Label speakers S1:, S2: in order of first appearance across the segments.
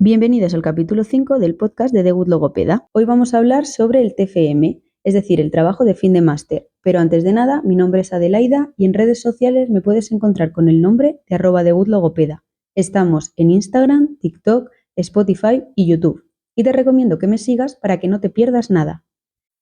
S1: Bienvenidos al capítulo 5 del podcast de The Good Logopeda. Hoy vamos a hablar sobre el TFM, es decir, el trabajo de fin de máster. Pero antes de nada, mi nombre es Adelaida y en redes sociales me puedes encontrar con el nombre de @TheGoodLogopeda. Estamos en Instagram, TikTok, Spotify y YouTube. Y te recomiendo que me sigas para que no te pierdas nada.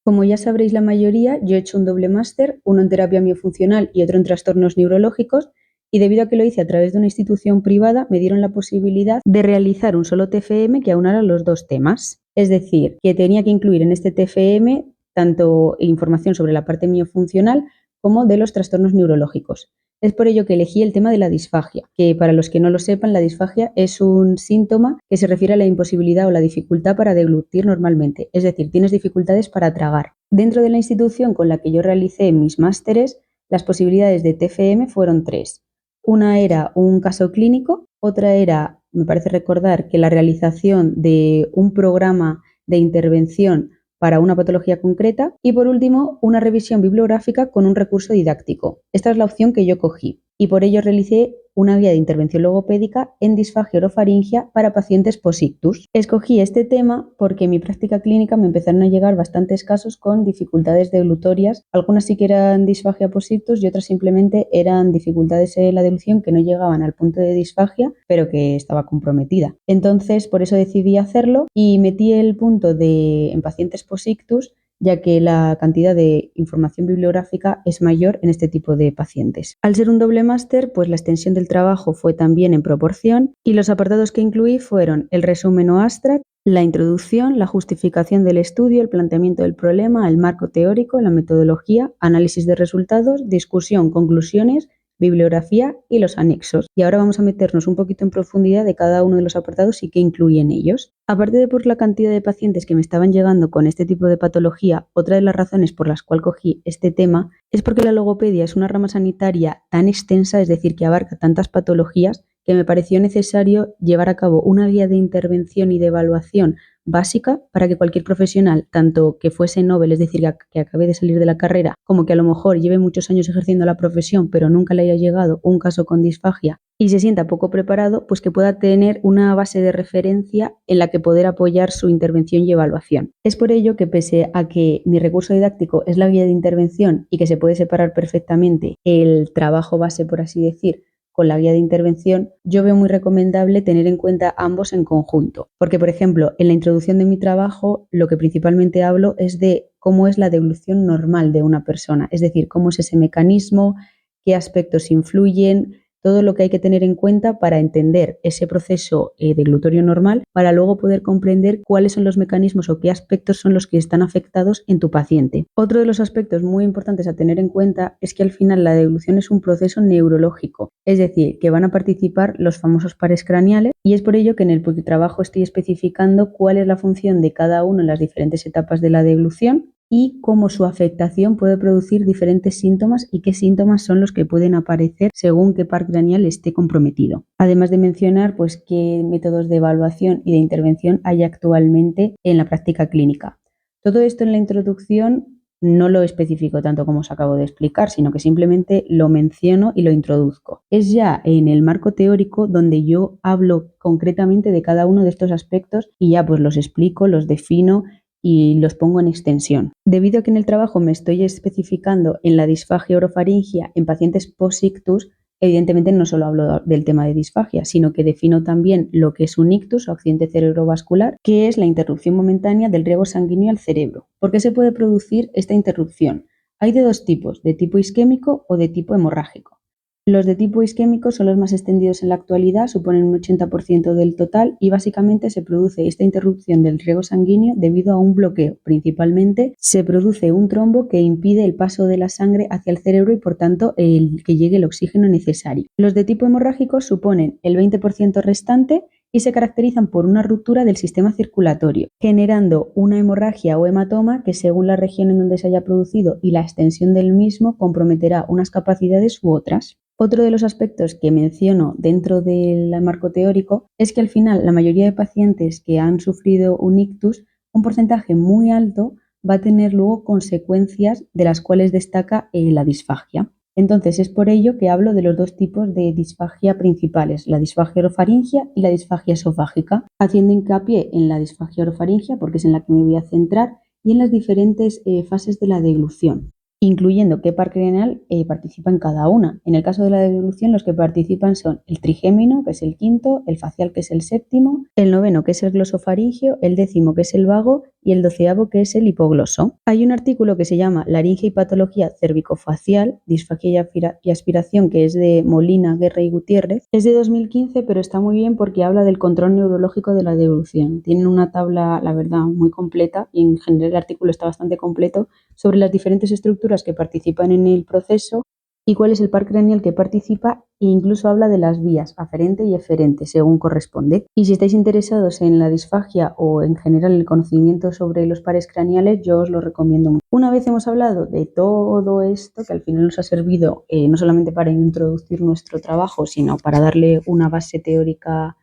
S1: Como ya sabréis la mayoría, yo he hecho un doble máster, uno en terapia miofuncional y otro en trastornos neurológicos, y debido a que lo hice a través de una institución privada, me dieron la posibilidad de realizar un solo TFM que aunara los dos temas. Es decir, que tenía que incluir en este TFM tanto información sobre la parte miofuncional como de los trastornos neurológicos. Es por ello que elegí el tema de la disfagia, que para los que no lo sepan, la disfagia es un síntoma que se refiere a la imposibilidad o la dificultad para deglutir normalmente, es decir, tienes dificultades para tragar. Dentro de la institución con la que yo realicé mis másteres, las posibilidades de TFM fueron 3. Una era un caso clínico, otra era, me parece recordar, que la realización de un programa de intervención para una patología concreta y por último una revisión bibliográfica con un recurso didáctico. Esta es la opción que yo cogí y por ello realicé una guía de intervención logopédica en disfagia orofaringia para pacientes posictus. Escogí este tema porque en mi práctica clínica me empezaron a llegar bastantes casos con dificultades deglutorias, algunas sí que eran disfagia posictus y otras simplemente eran dificultades en la deglución que no llegaban al punto de disfagia, pero que estaba comprometida. Entonces, por eso decidí hacerlo y metí el punto en pacientes posictus, ya que la cantidad de información bibliográfica es mayor en este tipo de pacientes. Al ser un doble máster, pues la extensión del trabajo fue también en proporción y los apartados que incluí fueron el resumen o abstract, la introducción, la justificación del estudio, el planteamiento del problema, el marco teórico, la metodología, análisis de resultados, discusión, conclusiones, bibliografía y los anexos. Y ahora vamos a meternos un poquito en profundidad de cada uno de los apartados y qué incluyen ellos. Aparte de por la cantidad de pacientes que me estaban llegando con este tipo de patología, otra de las razones por las cuales cogí este tema es porque la logopedia es una rama sanitaria tan extensa, es decir, que abarca tantas patologías, que me pareció necesario llevar a cabo una guía de intervención y de evaluación básica para que cualquier profesional, tanto que fuese novel, es decir, que acabe de salir de la carrera, como que a lo mejor lleve muchos años ejerciendo la profesión pero nunca le haya llegado un caso con disfagia y se sienta poco preparado, pues que pueda tener una base de referencia en la que poder apoyar su intervención y evaluación. Es por ello que pese a que mi recurso didáctico es la guía de intervención y que se puede separar perfectamente el trabajo base, por así decir, con la guía de intervención, yo veo muy recomendable tener en cuenta ambos en conjunto. Porque, por ejemplo, en la introducción de mi trabajo, lo que principalmente hablo es de cómo es la deglución normal de una persona, es decir, cómo es ese mecanismo, qué aspectos influyen, todo lo que hay que tener en cuenta para entender ese proceso deglutorio normal, para luego poder comprender cuáles son los mecanismos o qué aspectos son los que están afectados en tu paciente. Otro de los aspectos muy importantes a tener en cuenta es que al final la deglución es un proceso neurológico, es decir, que van a participar los famosos pares craneales y es por ello que en el trabajo estoy especificando cuál es la función de cada uno en las diferentes etapas de la deglución y cómo su afectación puede producir diferentes síntomas y qué síntomas son los que pueden aparecer según qué par craneal esté comprometido. Además de mencionar pues qué métodos de evaluación y de intervención hay actualmente en la práctica clínica. Todo esto en la introducción no lo especifico tanto como os acabo de explicar, sino que simplemente lo menciono y lo introduzco. Es ya en el marco teórico donde yo hablo concretamente de cada uno de estos aspectos y ya pues los explico, los defino y los pongo en extensión. Debido a que en el trabajo me estoy especificando en la disfagia orofaringia en pacientes posictus, evidentemente no solo hablo del tema de disfagia, sino que defino también lo que es un ictus o accidente cerebrovascular, que es la interrupción momentánea del riego sanguíneo al cerebro. ¿Por qué se puede producir esta interrupción? Hay de dos tipos, de tipo isquémico o de tipo hemorrágico. Los de tipo isquémico son los más extendidos en la actualidad, suponen un 80% del total y básicamente se produce esta interrupción del riego sanguíneo debido a un bloqueo. Principalmente se produce un trombo que impide el paso de la sangre hacia el cerebro y por tanto que llegue el oxígeno necesario. Los de tipo hemorrágico suponen el 20% restante y se caracterizan por una ruptura del sistema circulatorio, generando una hemorragia o hematoma que según la región en donde se haya producido y la extensión del mismo comprometerá unas capacidades u otras. Otro de los aspectos que menciono dentro del marco teórico es que al final la mayoría de pacientes que han sufrido un ictus, un porcentaje muy alto va a tener luego consecuencias de las cuales destaca la disfagia. Entonces es por ello que hablo de los dos tipos de disfagia principales, la disfagia orofaringia y la disfagia esofágica, haciendo hincapié en la disfagia orofaringia porque es en la que me voy a centrar y en las diferentes fases de la deglución, incluyendo qué par craneal participa en cada una. En el caso de la deglución, los que participan son el trigémino, que es el quinto, el facial, que es el séptimo, el noveno, que es el glosofaringio, el décimo, que es el vago, y el doceavo, que es el hipogloso. Hay un artículo que se llama Laringe y patología cervicofacial, disfagia y aspiración, que es de Molina, Guerra y Gutiérrez. Es de 2015, pero está muy bien porque habla del control neurológico de la deglución. Tienen una tabla, la verdad, muy completa y en general el artículo está bastante completo sobre las diferentes estructuras que participan en el proceso y cuál es el par craneal que participa e incluso habla de las vías aferente y eferente según corresponde. Y si estáis interesados en la disfagia o en general el conocimiento sobre los pares craneales, yo os lo recomiendo mucho. Una vez hemos hablado de todo esto, que al final nos ha servido no solamente para introducir nuestro trabajo, sino para darle una base teórica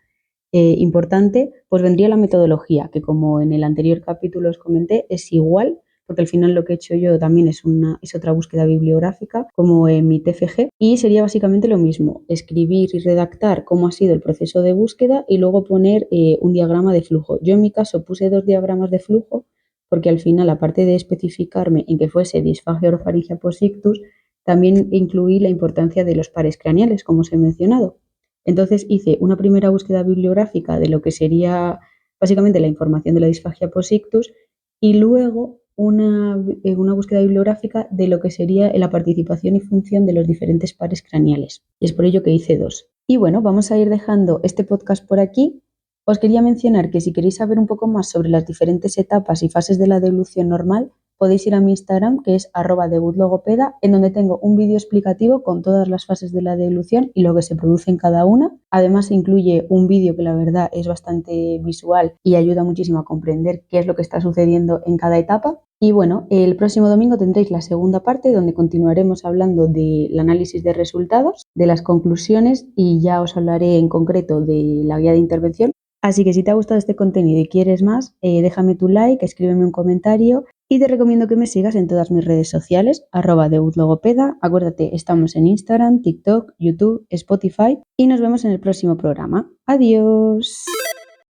S1: importante, pues vendría la metodología, que como en el anterior capítulo os comenté, es igual, porque al final lo que he hecho yo también es otra búsqueda bibliográfica, como en mi TFG, y sería básicamente lo mismo, escribir y redactar cómo ha sido el proceso de búsqueda y luego poner un diagrama de flujo. Yo en mi caso puse 2 diagramas de flujo, porque al final, aparte de especificarme en que fuese disfagia orofaringia posictus, también incluí la importancia de los pares craneales, como os he mencionado. Entonces hice una primera búsqueda bibliográfica de lo que sería básicamente la información de la disfagia posictus y luego una búsqueda bibliográfica de lo que sería la participación y función de los diferentes pares craneales. Y es por ello que hice 2. Y bueno, vamos a ir dejando este podcast por aquí. Os quería mencionar que si queréis saber un poco más sobre las diferentes etapas y fases de la deglución normal, podéis ir a mi Instagram, que es @degutlogopeda, en donde tengo un vídeo explicativo con todas las fases de la deglución y lo que se produce en cada una. Además, incluye un vídeo que la verdad es bastante visual y ayuda muchísimo a comprender qué es lo que está sucediendo en cada etapa. Y bueno, el próximo domingo tendréis la segunda parte donde continuaremos hablando del análisis de resultados, de las conclusiones y ya os hablaré en concreto de la guía de intervención. Así que si te ha gustado este contenido y quieres más, déjame tu like, escríbeme un comentario y te recomiendo que me sigas en todas mis redes sociales, @degutlogopeda. Acuérdate, estamos en Instagram, TikTok, YouTube, Spotify y nos vemos en el próximo programa. Adiós.